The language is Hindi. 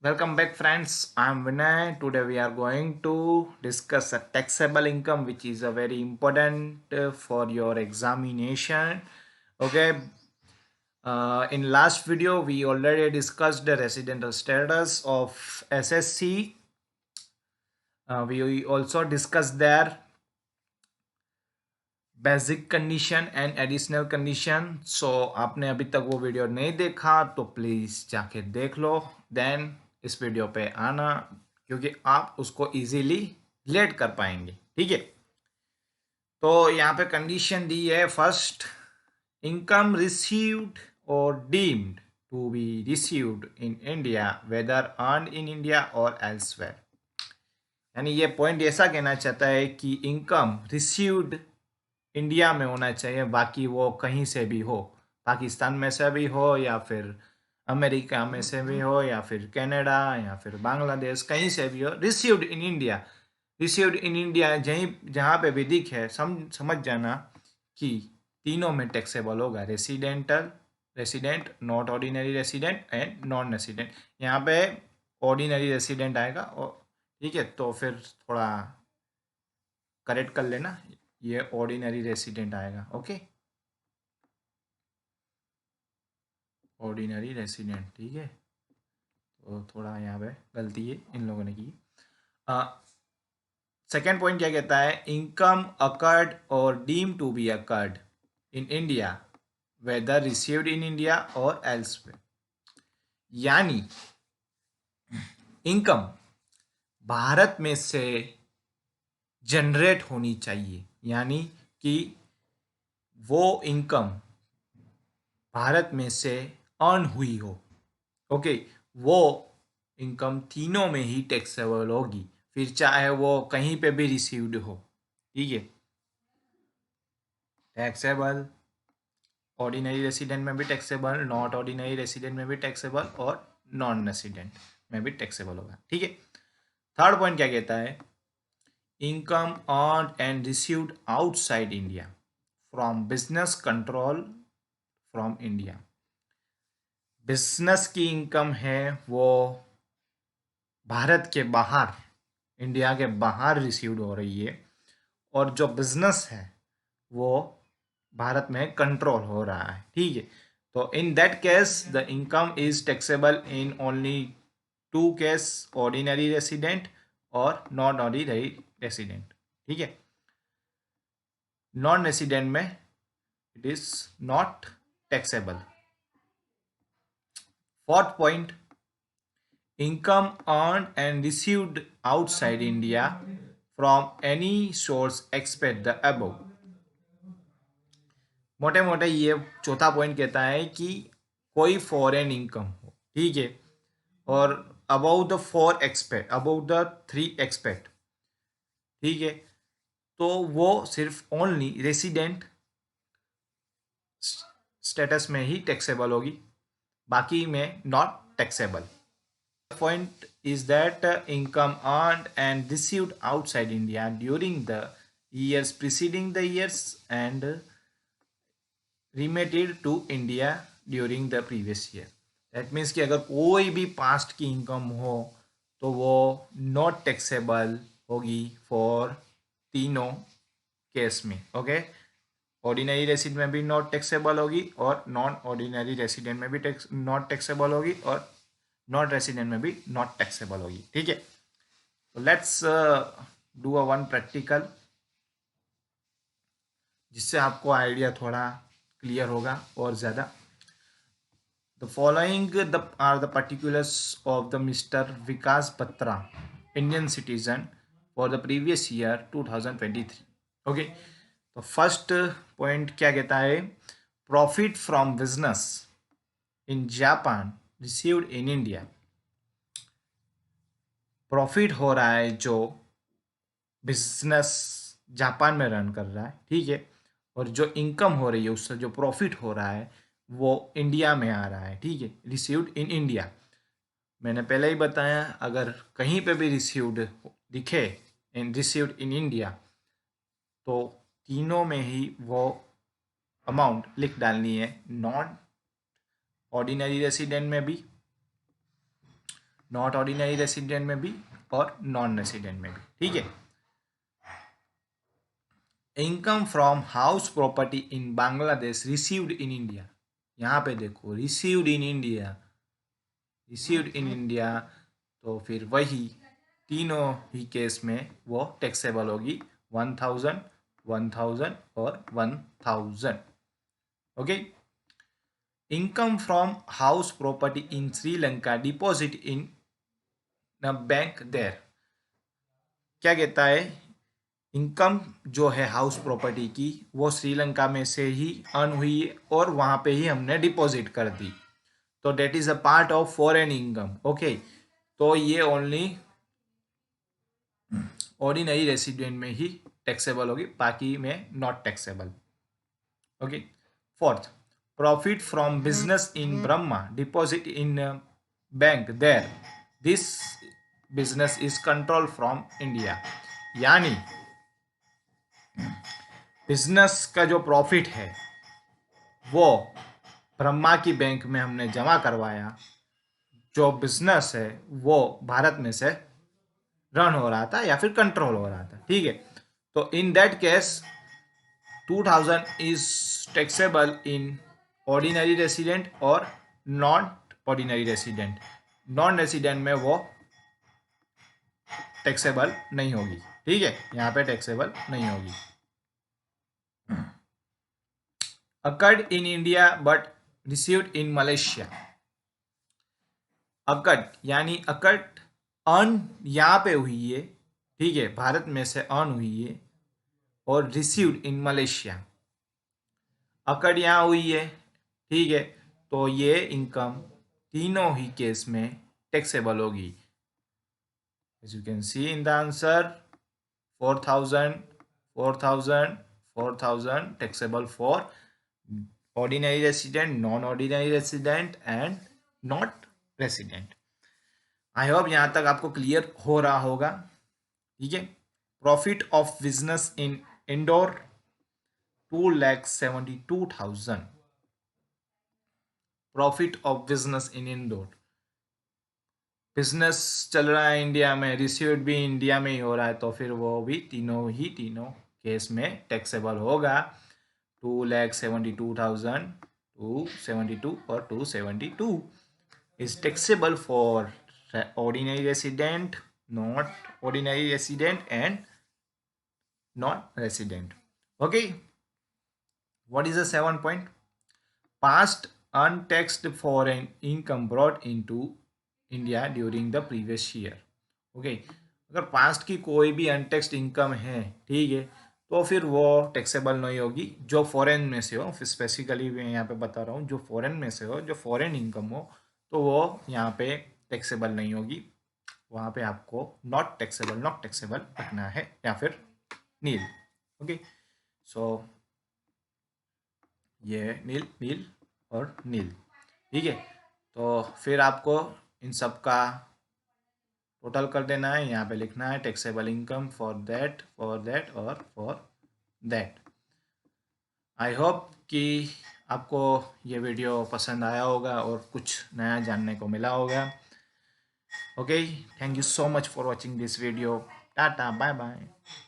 Welcome back, friends. I'm Vinay. Today we are going to discuss a taxable income, which is a very important for your examination. Okay. In last video, we already discussed the residential status of SSC. We also discussed their basic condition and additional condition. So आपने अभी तक वो वीडियो नहीं देखा तो प्लीज़ जाके देख लो, देन इस वीडियो पे आना, क्योंकि आप उसको इजीली रिलेट कर पाएंगे. ठीक है, तो यहाँ पे कंडीशन दी है. फर्स्ट, इनकम रिसीव्ड और deemed to be received in India whether earn in India और एल्सवेयर. यानी ये पॉइंट ऐसा कहना चाहता है कि इनकम रिसीव्ड इंडिया में होना चाहिए, बाकी वो कहीं से भी हो, पाकिस्तान में से भी हो या फिर अमेरिका में से भी हो या फिर कनाडा या फिर बांग्लादेश, कहीं से भी हो. Received in India, received in India जहाँ पे भी दिखे समझ जाना कि तीनों में टैक्सेबल होगा. Residential, resident, not ordinary resident and non resident. यहाँ पे ऑर्डिनरी रेसिडेंट आएगा. और ठीक है, तो फिर थोड़ा करेक्ट कर लेना, ये ऑर्डिनरी रेसिडेंट आएगा. Okay, ordinary resident. ठीक है, तो थोड़ा यहाँ पे गलती है इन लोगों ने की. सेकेंड पॉइंट क्या कहता है? इनकम अकर्ड और deem to be accrued in India whether received in India और एल्सवेयर. यानी इनकम भारत में से जनरेट होनी चाहिए, यानी कि वो इनकम भारत में से अर्न हुई हो. ओके, वो इनकम तीनों में ही टैक्सेबल होगी, फिर चाहे वो कहीं पे भी रिसीव्ड हो. ठीक है, टैक्सेबल, ऑर्डिनरी रेसिडेंट में भी टैक्सेबल, नॉट ऑर्डिनरी रेसिडेंट में भी टैक्सेबल और नॉन रेसिडेंट में भी टैक्सेबल होगा. ठीक है. थर्ड पॉइंट क्या कहता है? Income earn and received outside India from business control from India. Business की इनकम है वो भारत के बाहर, इंडिया के बाहर रिसीव्ड हो रही है, और जो बिजनेस है वो भारत में कंट्रोल हो रहा है. ठीक है, तो in that case the income is taxable in only two case, ordinary resident और नॉन ऑर्डिनरी रेसिडेंट. ठीक है, नॉन रेसिडेंट में it is not taxable. Fourth point, income earned and received outside India from any source except the above. मोटे मोटे ये चौथा पॉइंट कहता है कि कोई फॉरेन इनकम हो. ठीक है, और about the four expect, about the three expect. ठीक है, तो वो सिर्फ ओनली रेसिडेंट स्टेटस में ही टैक्सेबल होगी, बाकी में not taxable. Point is that income earned and received outside India during the years preceding the years and remitted to India during the previous year. That means कि अगर कोई भी पास्ट की इनकम हो तो वो नॉट टैक्सेबल होगी फॉर तीनों केस में. ओके, ऑर्डिनरी रेसिडेंट में भी नॉट टैक्सेबल होगी और नॉन ऑर्डिनरी रेसिडेंट में भी नॉट टैक्सेबल होगी और नॉट रेसिडेंट में भी नॉट टैक्सेबल होगी. ठीक है, तो let's do a one practical, जिससे आपको आइडिया थोड़ा क्लियर होगा और ज़्यादा. The following are the particulars of the mister Vikas Batra, Indian citizen, for the previous year 2023. Okay, तो फर्स्ट पॉइंट क्या कहता है? Profit from business in Japan received in India. Profit हो रहा है जो बिजनेस जापान में रन कर रहा है. ठीक है, और जो इनकम हो रही है उससे जो प्रॉफिट हो रहा है वो इंडिया में आ रहा है. ठीक है, रिसीव्ड इन इंडिया. मैंने पहले ही बताया, अगर कहीं पे भी रिसीव्ड दिखे इन रिसीव्ड इन इंडिया तो तीनों में ही वो अमाउंट लिख डालनी है. नॉन ऑर्डिनरी रेसिडेंट में भी, नॉट ऑर्डिनरी रेसिडेंट में भी और नॉन रेसिडेंट में भी, ठीक है। Income from house property in Bangladesh received in India, यहाँ पे देखो received in India, received in India, तो फिर वही तीनों ही केस में वो टैक्सेबल होगी 1000, 1000 और 1000। Okay. Income from house property in Sri Lanka deposit in न बैंक देयर, क्या कहता है, इनकम जो है हाउस प्रॉपर्टी की वो श्रीलंका में से ही अर्न हुई है और वहां पे ही हमने डिपॉजिट कर दी, तो that is a part of foreign income. Okay, तो ये ओनली ऑर्डिनरी रेसिडेंट में ही टैक्सेबल होगी, बाकी में not taxable. Okay. Fourth, profit from business in Burma deposit in bank there, this business is control from India, यानी बिजनेस का जो प्रॉफिट है वो ब्रह्मा की बैंक में हमने जमा करवाया, जो बिजनेस है वो भारत में से रन हो रहा था या फिर कंट्रोल हो रहा था, ठीक है। तो in that case 2000 is taxable in ordinary resident और not ordinary resident, non resident में वो टैक्सेबल नहीं होगी, ठीक है, यहाँ पे टैक्सेबल नहीं होगी। Occurred in India but received in Malaysia, occurred यानी अकर्ड अर्न यहाँ पे हुई है, ठीक है, भारत में से अर्न हुई है और रिसीव्ड इन मलेशिया, अकड़ यहाँ हुई है, ठीक है, तो ये इनकम तीनों ही केस में टैक्सेबल होगी। As you can see in the answer 4000, 4000, 4000 taxable for ordinary resident, non ordinary resident and not resident. I hope यहाँ तक आपको क्लियर हो रहा होगा, ठीक है। Profit of business in Indore 2,72,000, profit of business in Indore, business चल रहा है इंडिया में, रिसीव्ड भी इंडिया में ही हो रहा है, तो फिर वो भी तीनों केस में टैक्सेबल होगा। 2,72,000, 272 और 272 is taxable for ordinary resident, not ordinary resident and non-resident. Okay, what is the 7 point? Past untaxed foreign income brought into India during the previous year. Okay, अगर पास्ट की कोई भी अनटैक्स्ड इनकम है, ठीक है, तो फिर वो टैक्सेबल नहीं होगी, जो फॉरेन में से हो, स्पेसिफिकली मैं यहाँ पे बता रहा हूँ, जो फॉरेन में से हो, जो फॉरेन इनकम हो, तो वो यहाँ पे टैक्सेबल नहीं होगी, वहाँ पे आपको नॉट टैक्सेबल रखना है या फिर नील। ओके, सो ये नील और नील, ठीक है। तो फिर आपको इन सब का टोटल कर देना है, यहाँ पे लिखना है टैक्सेबल इनकम फॉर दैट और फॉर दैट। आई होप कि आपको ये वीडियो पसंद आया होगा और कुछ नया जानने को मिला होगा। Okay, thank you so much for watching this video. Tata, bye bye.